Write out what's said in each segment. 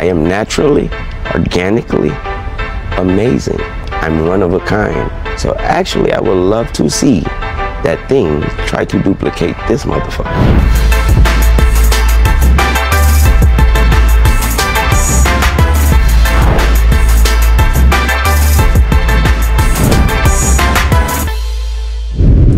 am naturally, organically amazing. I'm one of a kind. So actually, I would love to see that thing try to duplicate this motherfucker.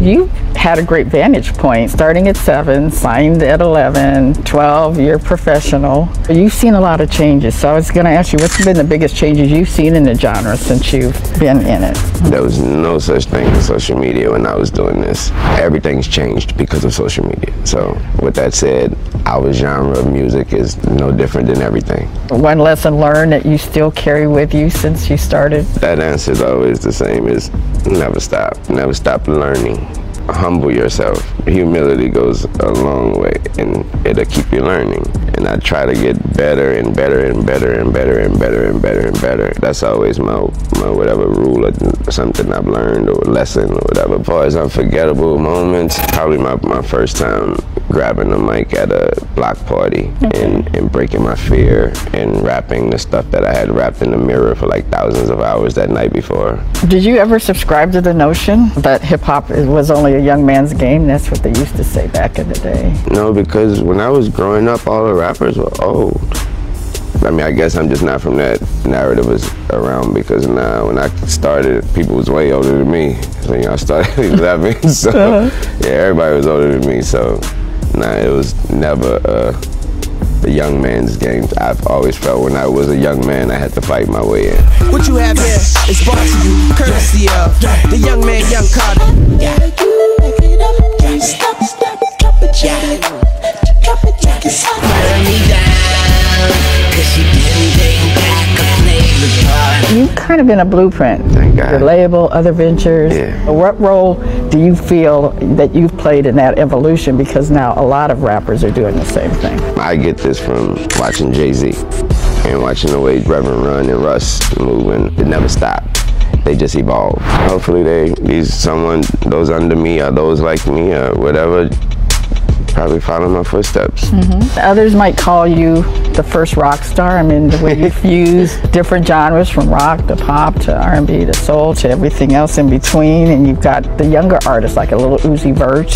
You had a great vantage point, starting at 7, signed at 11, 12, you're professional. You've seen a lot of changes, so I was going to ask you, what's been the biggest changes you've seen in the genre since you've been in it? There was no such thing as social media when I was doing this. Everything's changed because of social media. So with that said, our genre of music is no different than everything. One lesson learned that you still carry with you since you started? That answer is always the same, is never stop. Never stop learning. Humble yourself. Humility goes a long way, and it'll keep you learning. And I try to get better and better and better and better and better and better and better. That's always my whatever rule or something I've learned or lesson or whatever. As far as unforgettable moments, probably my first time grabbing the mic at a block party and breaking my fear and rapping the stuff that I had rapped in the mirror for like thousands of hours that night before. Did you ever subscribe to the notion that hip-hop was only a young man's game? That's what they used to say back in the day. No, because when I was growing up, all the rappers were old. I mean, I guess I'm just not from that narrative was around, because now when I started, people was way older than me. So, you know, I started at 11, so yeah, everybody was older than me. So, nah, it was never the young man's game. I've always felt when I was a young man, I had to fight my way in. What you have here is brought to you courtesy of the young man, Young Carter. You've kind of been a blueprint. Thank God. Your label, other ventures. Yeah. What role do you feel that you've played in that evolution? Because now a lot of rappers are doing the same thing. I get this from watching Jay-Z and watching the way Reverend Run and Russ move, and it never stopped. They just evolve. Hopefully those under me or those like me or whatever, probably follow my footsteps. Others might call you the first rock star. I mean, the way you fuse different genres from rock to pop to R&B to soul to everything else in between. And you've got the younger artists like a little Uzi Vert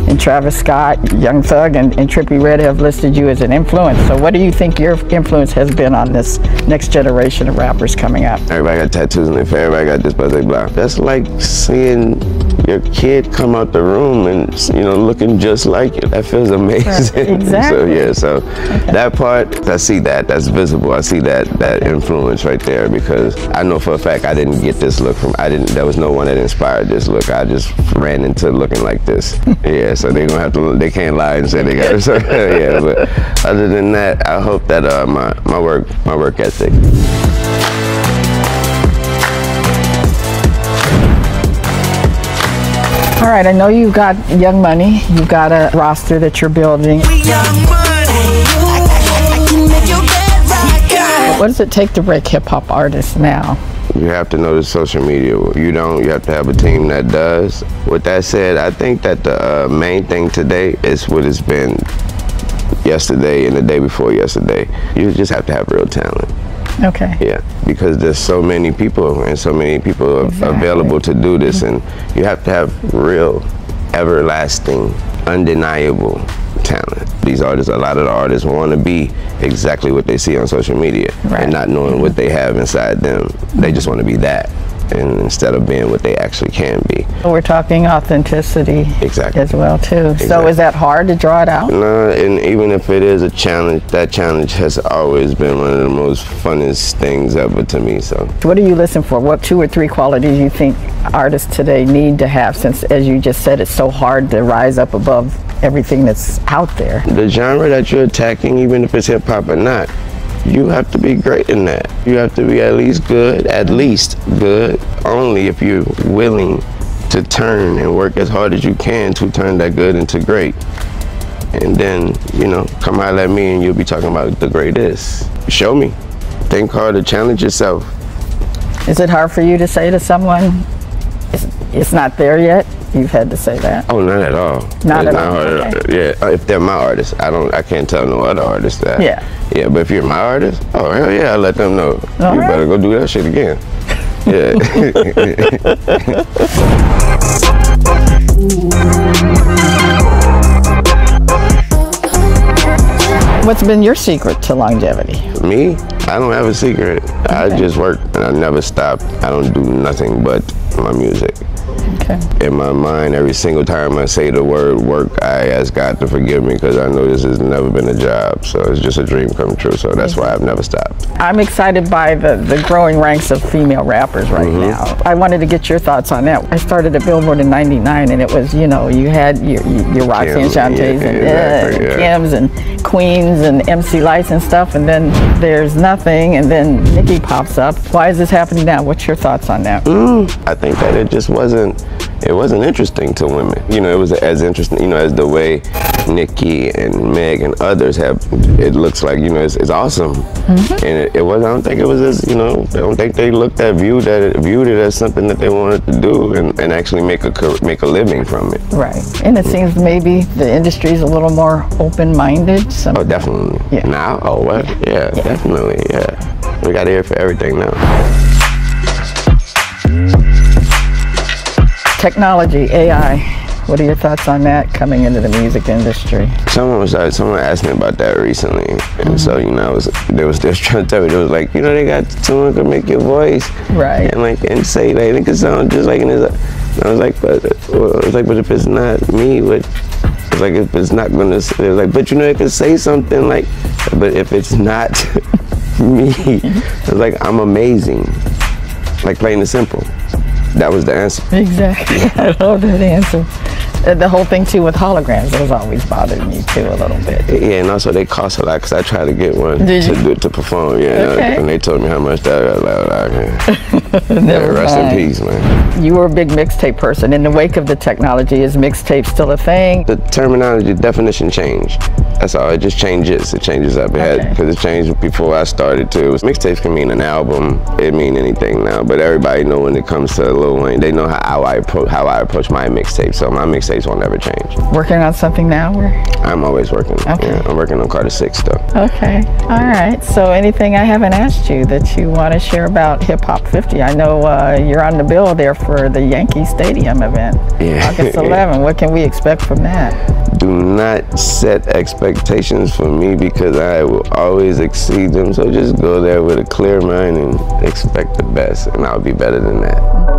and Travis Scott, Young Thug, and Trippie Redd have listed you as an influence. So what do you think your influence has been on this next generation of rappers coming up? Everybody got tattoos in their face, everybody got this, blah. That's like seeing your kid come out the room and, you know, looking just like you. That feels amazing. Exactly. So that part, I see that's visible. I see that influence right there, because I know for a fact I didn't get this look there was no one that inspired this look. I just ran into looking like this. Yeah, so they can't lie and say they got it. So, yeah, but other than that, I hope that my work ethic. All right, I know you've got Young Money. You've got a roster that you're building. What does it take to break hip-hop artists now? You have to know the social media. You have to have a team that does. With that said, I think that the main thing today is what it's been yesterday and the day before yesterday. You just have to have real talent. Okay. Yeah, because there's so many people and so many people available to do this, and you have to have real, everlasting, undeniable talent. These artists, a lot of the artists want to be exactly what they see on social media, and not knowing what they have inside them. They just want to be that, and instead of being what they actually can be. We're talking authenticity as well too. Exactly. So is that hard to draw it out? No, and even if it is a challenge, that challenge has always been one of the most funnest things ever to me. So what do you listen for? What 2 or 3 qualities you think artists today need to have, since, as you just said, it's so hard to rise up above everything that's out there? The genre that you're attacking, even if it's hip-hop or not, you have to be great in that. You have to be at least good, only if you're willing to turn and work as hard as you can to turn that good into great. And then, you know, come holler at me and you'll be talking about the greatest. Show me. Think harder, challenge yourself. Is it hard for you to say to someone, it's not there yet? you've had to say that? Oh, not at all. Not at all. Okay. Yeah, if they're my artists, I can't tell no other artist that. Yeah. Yeah, but if you're my artist, oh hell yeah, I let them know. All you right. better go do that shit again. Yeah. What's been your secret to longevity? Me? I don't have a secret. Okay. I just work and I never stop. I don't do nothing but my music. Okay. In my mind, every single time I say the word work, I ask God to forgive me because I know this has never been a job. So it's just a dream come true. So that's why I've never stopped. I'm excited by the growing ranks of female rappers right now. I wanted to get your thoughts on that. I started at Billboard in '99, and it was, you know, you had your Roxy and Shantae's and Kim's and Queens and MC Lights and stuff, and then there's nothing, and then Nicki pops up. Why is this happening now? What's your thoughts on that? I think that it just wasn't interesting to women. You know, it was as interesting, you know, as the way Nicki and Meg and others have. It looks like, you know, it's awesome. And it was. I don't think it was as, you know, I don't think they viewed it as something that they wanted to do and actually make a living from it. Right. And it seems maybe the industry's a little more open-minded. Oh, definitely. Yeah. Now? Oh, what? Yeah, definitely. Yeah. We got ear for everything now. Technology, AI, what are your thoughts on that coming into the music industry? Someone asked me about that recently, and so, you know, they was trying to tell me, it was like, you know, they got someone who can make your voice, right, and say like it could sound just like, and I was like, but if it's not me, it's like if it's not gonna, it was like, but you know, it could say something like, but if it's not me, it's like I'm amazing, like plain and simple. That was the answer. Exactly. I love that answer. The whole thing too with holograms, it was always bothering me too a little bit. Yeah, and also they cost a lot because I tried to get one to perform. Yeah, okay. And they told me how much that was. Rest in peace, man. You were a big mixtape person. In the wake of the technology, is mixtape still a thing? The terminology, definition changed. That's all. It just changes. It changes up. Because it changed before I started too. Mixtapes can mean an album. It mean anything now. But everybody know when it comes to Lil Wayne, they know how I approach my mixtape. So my mixtapes won't ever change. Working on something now? I'm always working. Okay. Yeah, I'm working on CARTER6 stuff. Okay. All right. So anything I haven't asked you that you want to share about Hip Hop 50? I know you're on the bill there for the Yankee Stadium event. Yeah. August 11. What can we expect from that? Do not set expectations for me because I will always exceed them. So just go there with a clear mind and expect the best, and I'll be better than that.